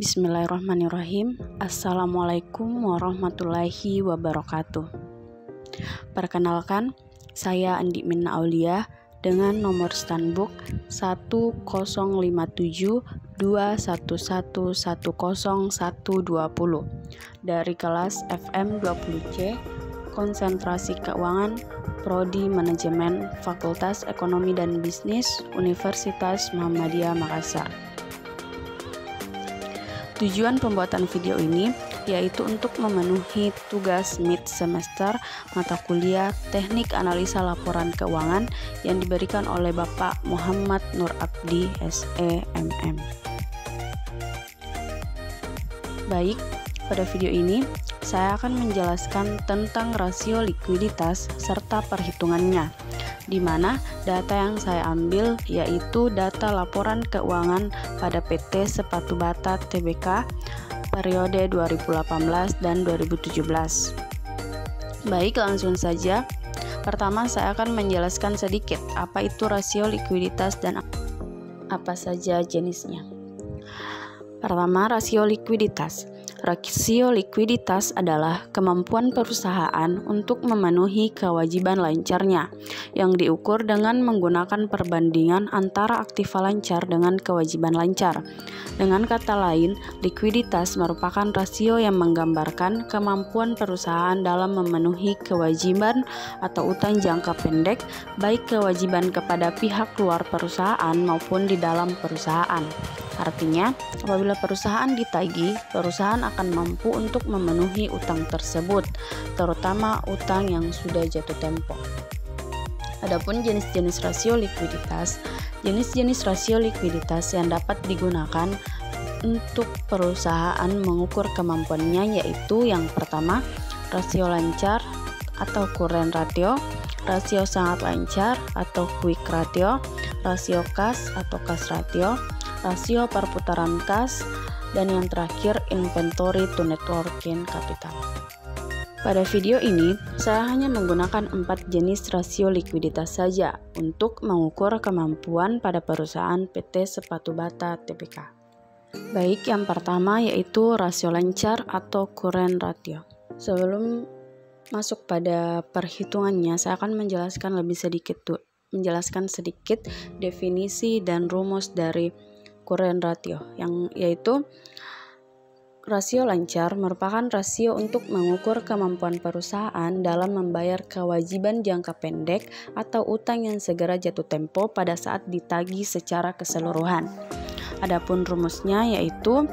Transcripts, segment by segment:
Bismillahirrahmanirrahim. Assalamualaikum warahmatullahi wabarakatuh. Perkenalkan, saya Andi Minna Aulia dengan nomor standbook 105721111020 dari kelas FM 20C Konsentrasi Keuangan Prodi Manajemen Fakultas Ekonomi dan Bisnis Universitas Muhammadiyah Makassar. Tujuan pembuatan video ini yaitu untuk memenuhi tugas mid semester mata kuliah Teknik Analisa Laporan Keuangan yang diberikan oleh Bapak Muhammad Nur Abdi, SEMM. Baik, pada video ini saya akan menjelaskan tentang rasio likuiditas serta perhitungannya, di mana data yang saya ambil yaitu data laporan keuangan pada PT Sepatu Bata Tbk periode 2018 dan 2017. Baik, langsung saja. Pertama, saya akan menjelaskan sedikit apa itu rasio likuiditas dan apa saja jenisnya. Pertama, rasio likuiditas. Rasio likuiditas adalah kemampuan perusahaan untuk memenuhi kewajiban lancarnya yang diukur dengan menggunakan perbandingan antara aktiva lancar dengan kewajiban lancar. Dengan kata lain, likuiditas merupakan rasio yang menggambarkan kemampuan perusahaan dalam memenuhi kewajiban atau utang jangka pendek, baik kewajiban kepada pihak luar perusahaan maupun di dalam perusahaan. Artinya, apabila perusahaan ditagih, perusahaan akan mampu untuk memenuhi utang tersebut, terutama utang yang sudah jatuh tempo. Adapun jenis-jenis rasio likuiditas, jenis-jenis rasio likuiditas yang dapat digunakan untuk perusahaan mengukur kemampuannya yaitu yang pertama, rasio lancar atau current ratio, rasio sangat lancar atau quick ratio, rasio kas atau cash ratio, rasio perputaran kas, dan yang terakhir inventory to net working capital. Pada video ini, saya hanya menggunakan 4 jenis rasio likuiditas saja untuk mengukur kemampuan pada perusahaan PT Sepatu Bata Tbk. Baik, yang pertama yaitu rasio lancar atau current ratio. Sebelum masuk pada perhitungannya, saya akan menjelaskan sedikit definisi dan rumus dari current ratio, yang yaitu rasio lancar merupakan rasio untuk mengukur kemampuan perusahaan dalam membayar kewajiban jangka pendek atau utang yang segera jatuh tempo pada saat ditagih secara keseluruhan. Adapun rumusnya yaitu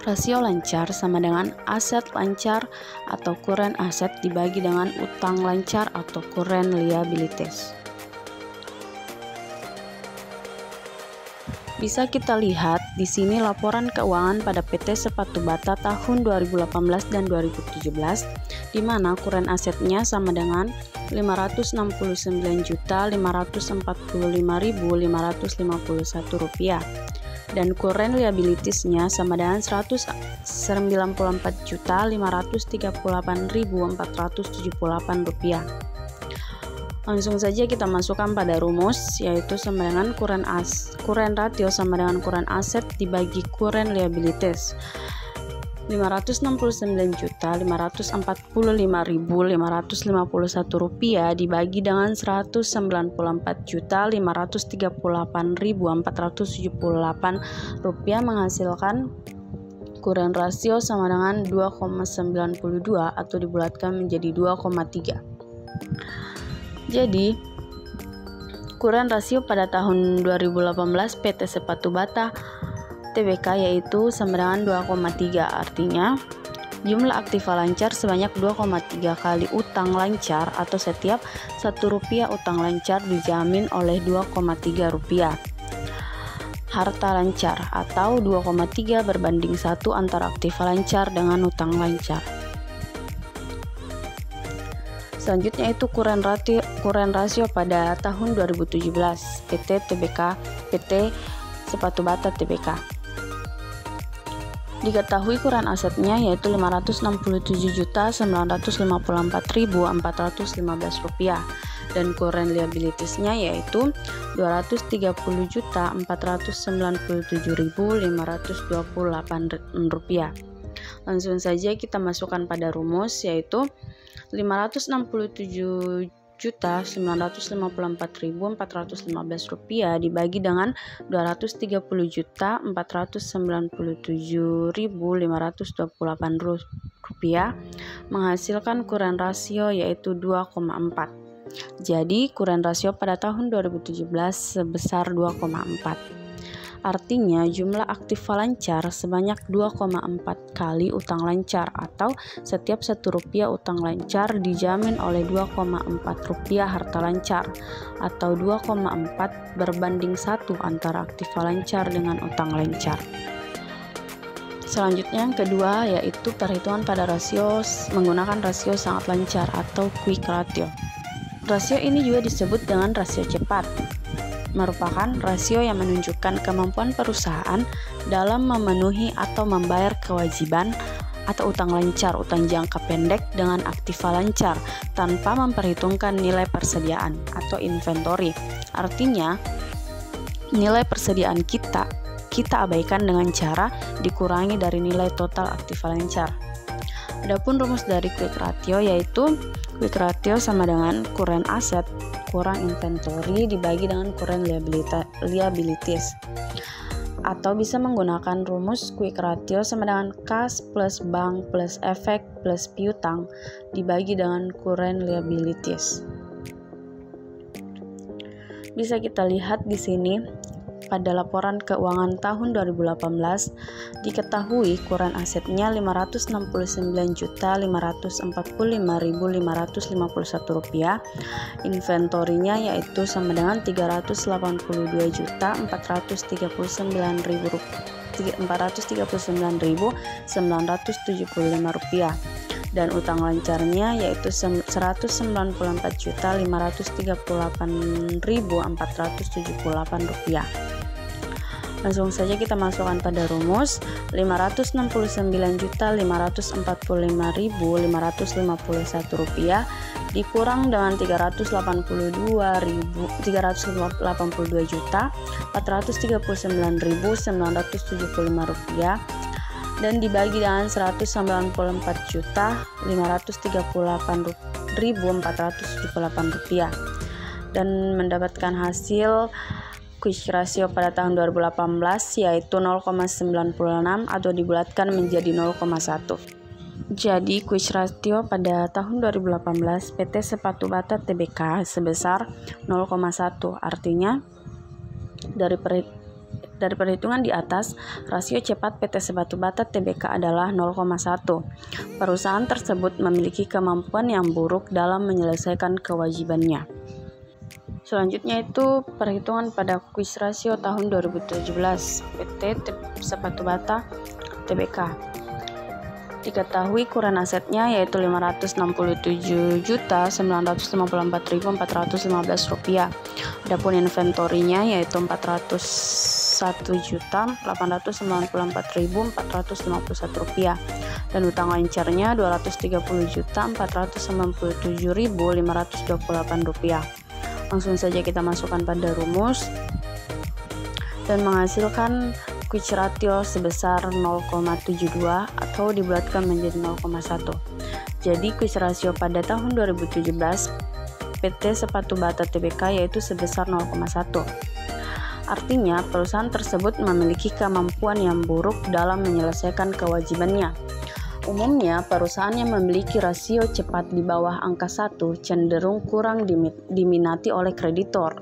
rasio lancar sama dengan aset lancar atau current asset dibagi dengan utang lancar atau current liabilities. Bisa kita lihat di sini laporan keuangan pada PT Sepatu Bata tahun 2018 dan 2017, di mana current asetnya sama dengan Rp569.545.551 dan current liabilitiesnya sama dengan Rp194.538.478. Langsung saja kita masukkan pada rumus, yaitu sama dengan current ratio sama dengan current asset dibagi current liabilities. Rp569.545.551 dibagi dengan Rp194.538.478 menghasilkan current ratio sama dengan 2,92 atau dibulatkan menjadi 2,3. Jadi, current rasio pada tahun 2018 PT Sepatu Bata Tbk yaitu sama dengan 2,3. Artinya, jumlah aktiva lancar sebanyak 2,3 kali utang lancar atau setiap Rp1 utang lancar dijamin oleh Rp2,3. Harta lancar atau 2,3 berbanding 1 antara aktiva lancar dengan utang lancar. Selanjutnya itu current rasio pada tahun 2017 PT Sepatu Bata Tbk. Diketahui current asetnya yaitu Rp567.954.415 dan current liabilitiesnya yaitu Rp230.497.528. Langsung saja kita masukkan pada rumus, yaitu 567.954.415 rupiah dibagi dengan 230.497.528 rupiah menghasilkan current rasio yaitu 2,4. Jadi current rasio pada tahun 2017 sebesar 2,4. Artinya jumlah aktiva lancar sebanyak 2,4 kali utang lancar, atau setiap Rp1 utang lancar dijamin oleh 2,4 rupiah harta lancar, atau 2,4 berbanding 1 antara aktiva lancar dengan utang lancar. Selanjutnya yang kedua yaitu perhitungan pada rasio menggunakan rasio sangat lancar atau quick ratio. Rasio ini juga disebut dengan rasio cepat, merupakan rasio yang menunjukkan kemampuan perusahaan dalam memenuhi atau membayar kewajiban atau utang lancar, utang jangka pendek dengan aktiva lancar tanpa memperhitungkan nilai persediaan atau inventory. Artinya, nilai persediaan kita abaikan dengan cara dikurangi dari nilai total aktiva lancar. Adapun rumus dari quick ratio yaitu quick ratio sama dengan current asset kurang inventory dibagi dengan current liabilities, atau bisa menggunakan rumus quick ratio sama dengan kas plus bank plus efek plus piutang dibagi dengan current liabilities. Bisa kita lihat di sini pada laporan keuangan tahun 2018 diketahui current asetnya Rp569.545.551, inventorinya yaitu sama dengan Rp439.975, dan utang lancarnya yaitu Rp194.538.478. Langsung saja kita masukkan pada rumus 569.545.551 rupiah dikurang dengan 382.439.975 rupiah dan dibagi dengan 194.538.478 rupiah dan mendapatkan hasil quick ratio pada tahun 2018 yaitu 0,96 atau dibulatkan menjadi 0,1. Jadi quick ratio pada tahun 2018 PT Sepatu Bata Tbk sebesar 0,1. Artinya dari perhitungan di atas, rasio cepat PT Sepatu Bata Tbk adalah 0,1. Perusahaan tersebut memiliki kemampuan yang buruk dalam menyelesaikan kewajibannya. Selanjutnya itu perhitungan pada quick ratio tahun 2017 PT Sepatu Bata Tbk. Diketahui current asetnya yaitu Rp567.954.415 rupiah. Adapun inventorinya yaitu Rp401.894.451 rupiah dan utang lancarnya Rp230.497.528 rupiah. Langsung saja kita masukkan pada rumus dan menghasilkan quick ratio sebesar 0,72 atau dibulatkan menjadi 0,1. Jadi quick ratio pada tahun 2017 PT Sepatu Bata Tbk yaitu sebesar 0,1. Artinya perusahaan tersebut memiliki kemampuan yang buruk dalam menyelesaikan kewajibannya. Umumnya, perusahaan yang memiliki rasio cepat di bawah angka 1 cenderung kurang diminati oleh kreditur,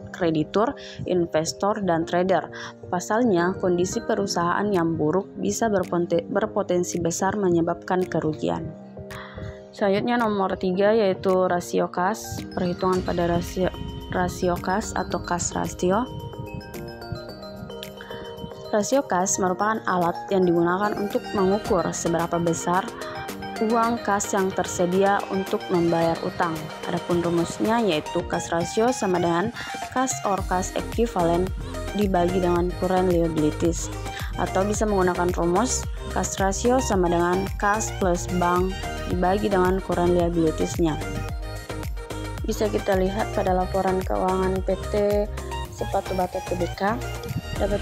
investor, dan trader. Pasalnya, kondisi perusahaan yang buruk bisa berpotensi besar menyebabkan kerugian. Selanjutnya nomor 3 yaitu rasio kas, perhitungan pada rasio kas atau kas rasio. Rasio kas merupakan alat yang digunakan untuk mengukur seberapa besar uang kas yang tersedia untuk membayar utang. Adapun rumusnya yaitu kas rasio sama dengan kas or kas equivalent dibagi dengan current liabilities, atau bisa menggunakan rumus kas rasio sama dengan kas plus bank dibagi dengan current liabilities-nya. Bisa kita lihat pada laporan keuangan PT Sepatu Bata Tbk, dapat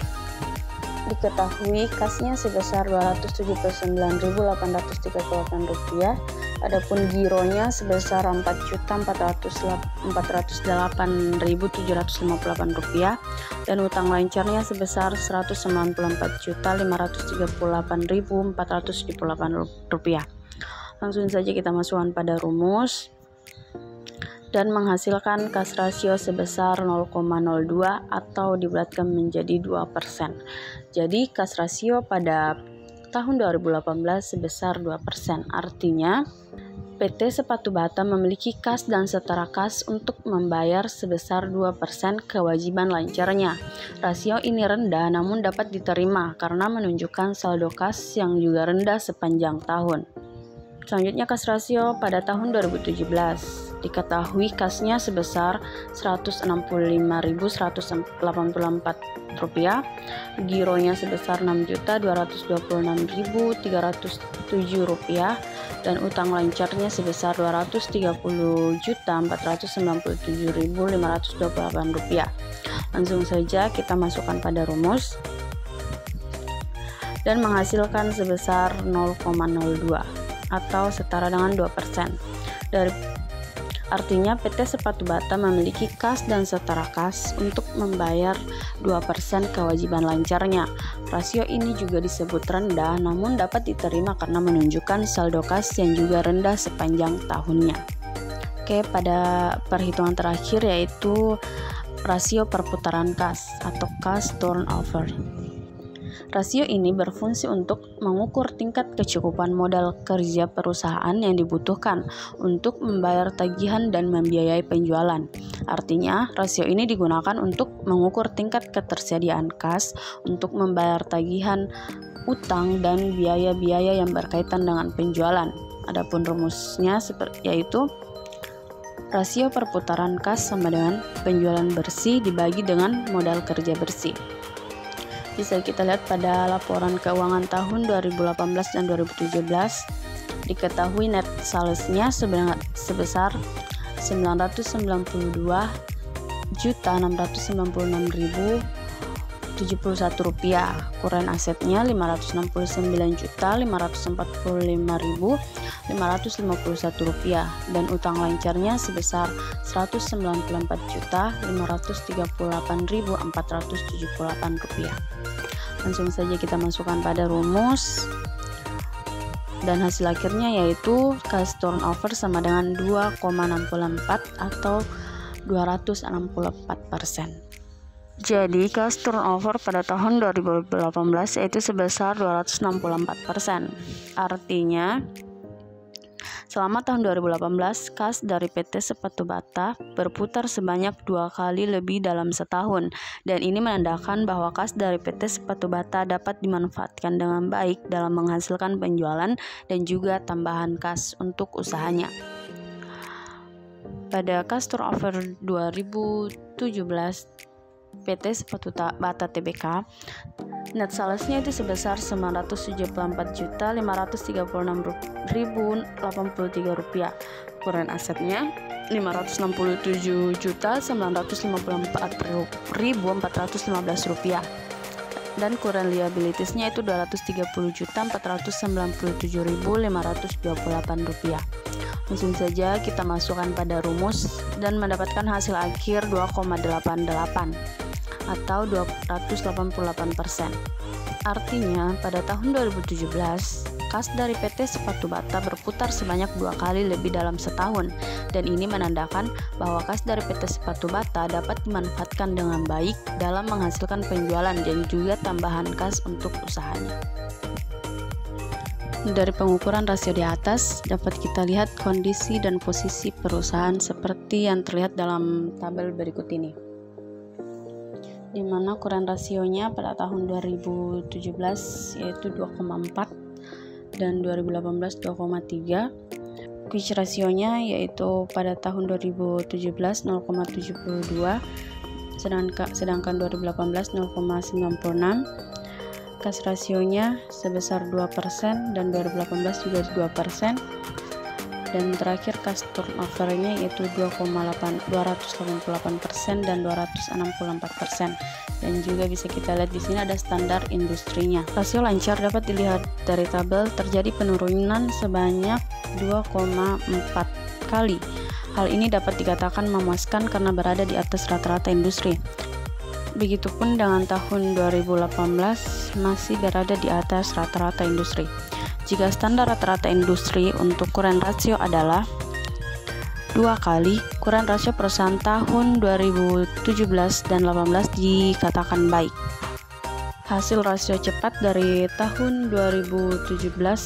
diketahui kasnya sebesar Rp279.838, adapun gironya sebesar Rp4.408.758 dan utang lancarnya sebesar Rp194.538.478. Langsung saja kita masukkan pada rumus dan menghasilkan kas rasio sebesar 0,02 atau dibulatkan menjadi 2%. Jadi kas rasio pada tahun 2018 sebesar 2%. Artinya PT Sepatu Bata memiliki kas dan setara kas untuk membayar sebesar 2% kewajiban lancarnya. Rasio ini rendah namun dapat diterima karena menunjukkan saldo kas yang juga rendah sepanjang tahun. Selanjutnya kas rasio pada tahun 2017. Diketahui kasnya sebesar Rp165.184, gironya sebesar Rp6.226.307 dan utang lancarnya sebesar Rp230.497.528. Langsung saja kita masukkan pada rumus dan menghasilkan sebesar 0,02 atau setara dengan 2%. Artinya PT Sepatu Bata memiliki kas dan setara kas untuk membayar 2% kewajiban lancarnya. Rasio ini juga disebut rendah namun dapat diterima karena menunjukkan saldo kas yang juga rendah sepanjang tahunnya. Oke, pada perhitungan terakhir yaitu rasio perputaran kas atau cash turnover. Rasio ini berfungsi untuk mengukur tingkat kecukupan modal kerja perusahaan yang dibutuhkan untuk membayar tagihan dan membiayai penjualan. Artinya, rasio ini digunakan untuk mengukur tingkat ketersediaan kas untuk membayar tagihan, utang, dan biaya-biaya yang berkaitan dengan penjualan. Adapun rumusnya yaitu rasio perputaran kas sama dengan penjualan bersih dibagi dengan modal kerja bersih. Bisa kita lihat pada laporan keuangan tahun 2018 dan 2017, diketahui net salesnya sebesar Rp999.696.071, kuren asetnya Rp569.945.551 dan utang lancarnya sebesar Rp194.538.478. Langsung saja kita masukkan pada rumus dan hasil akhirnya yaitu cash turnover sama dengan 2,64 atau 264%. Jadi cash turnover pada tahun 2018 yaitu sebesar 264%. Artinya selama tahun 2018, kas dari PT Sepatu Bata berputar sebanyak 2 kali lebih dalam setahun, dan ini menandakan bahwa kas dari PT Sepatu Bata dapat dimanfaatkan dengan baik dalam menghasilkan penjualan dan juga tambahan kas untuk usahanya. Pada kas turnover 2017, PT Sepatu Bata Tbk, net salesnya itu sebesar Rp974.536.083, kuren asetnya Rp560.954.415 dan kuren liabilitiesnya itu Rp230.497.528. Langsung saja kita masukkan pada rumus dan mendapatkan hasil akhir 2,88 atau 288%. Artinya pada tahun 2017 kas dari PT Sepatu Bata berputar sebanyak 2 kali lebih dalam setahun, dan ini menandakan bahwa kas dari PT Sepatu Bata dapat dimanfaatkan dengan baik dalam menghasilkan penjualan dan juga tambahan kas untuk usahanya. Dari pengukuran rasio di atas dapat kita lihat kondisi dan posisi perusahaan seperti yang terlihat dalam tabel berikut ini, di mana kuren rasionya pada tahun 2017 yaitu 2,4 dan 2018 2,3. Quick rasionya yaitu pada tahun 2017 0,72 sedangkan 2018 0,96. Kas rasionya sebesar 2% dan 2018 juga 2%. Dan terakhir kas turnovernya yaitu 288% dan 264%. Dan juga bisa kita lihat di sini ada standar industrinya. Rasio lancar dapat dilihat dari tabel, terjadi penurunan sebanyak 2,4 kali. Hal ini dapat dikatakan memuaskan karena berada di atas rata-rata industri. Begitupun dengan tahun 2018 masih berada di atas rata-rata industri. Jika standar rata-rata industri untuk current ratio adalah 2 kali, current ratio perusahaan tahun 2017 dan 2018 dikatakan baik. Hasil rasio cepat dari tahun 2017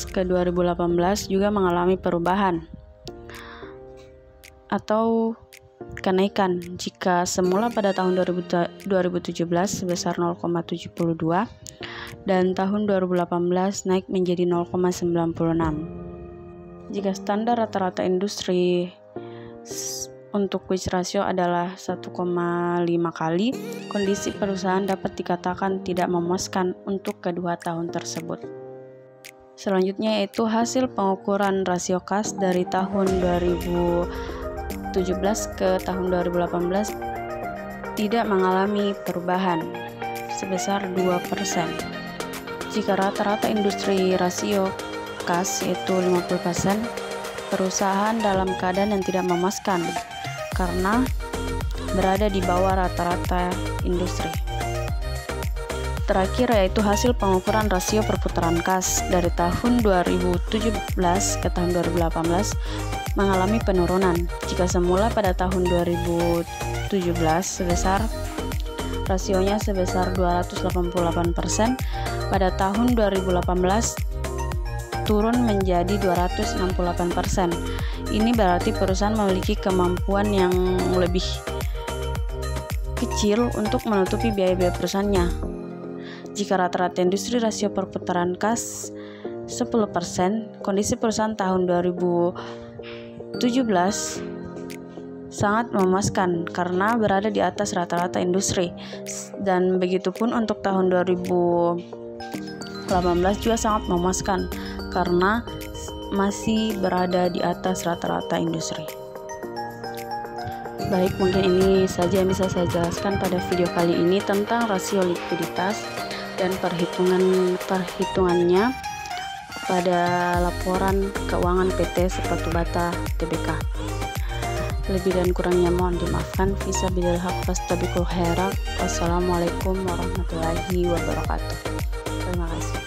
ke 2018 juga mengalami perubahan atau kenaikan. Jika semula pada tahun 2017 sebesar 0,72 dan tahun 2018 naik menjadi 0,96. Jika standar rata-rata industri untuk which ratio adalah 1,5 kali, kondisi perusahaan dapat dikatakan tidak memuaskan untuk kedua tahun tersebut. Selanjutnya yaitu hasil pengukuran rasio kas dari tahun 2017 ke tahun 2018 tidak mengalami perubahan sebesar 2%. Jika rata-rata industri rasio kas yaitu 50%, perusahaan dalam keadaan yang tidak memuaskan karena berada di bawah rata-rata industri. Terakhir yaitu hasil pengukuran rasio perputaran kas dari tahun 2017 ke tahun 2018 mengalami penurunan. Jika semula pada tahun 2017 rasionya sebesar 288%, pada tahun 2018 turun menjadi 268%. Ini berarti perusahaan memiliki kemampuan yang lebih kecil untuk menutupi biaya-biaya perusahaannya. Jika rata-rata industri rasio perputaran kas 10%, kondisi perusahaan tahun 2017 sangat memuaskan karena berada di atas rata-rata industri. Dan begitupun untuk tahun 2018 juga sangat memuaskan karena masih berada di atas rata-rata industri. Baik, mungkin ini saja yang bisa saya jelaskan pada video kali ini tentang rasio likuiditas dan perhitungannya pada laporan keuangan PT Sepatu Bata Tbk. Lebih dan kurangnya mohon dimaafkan. Fisabilillah fastabiqul khairat. Wassalamualaikum warahmatullahi wabarakatuh. Terima kasih.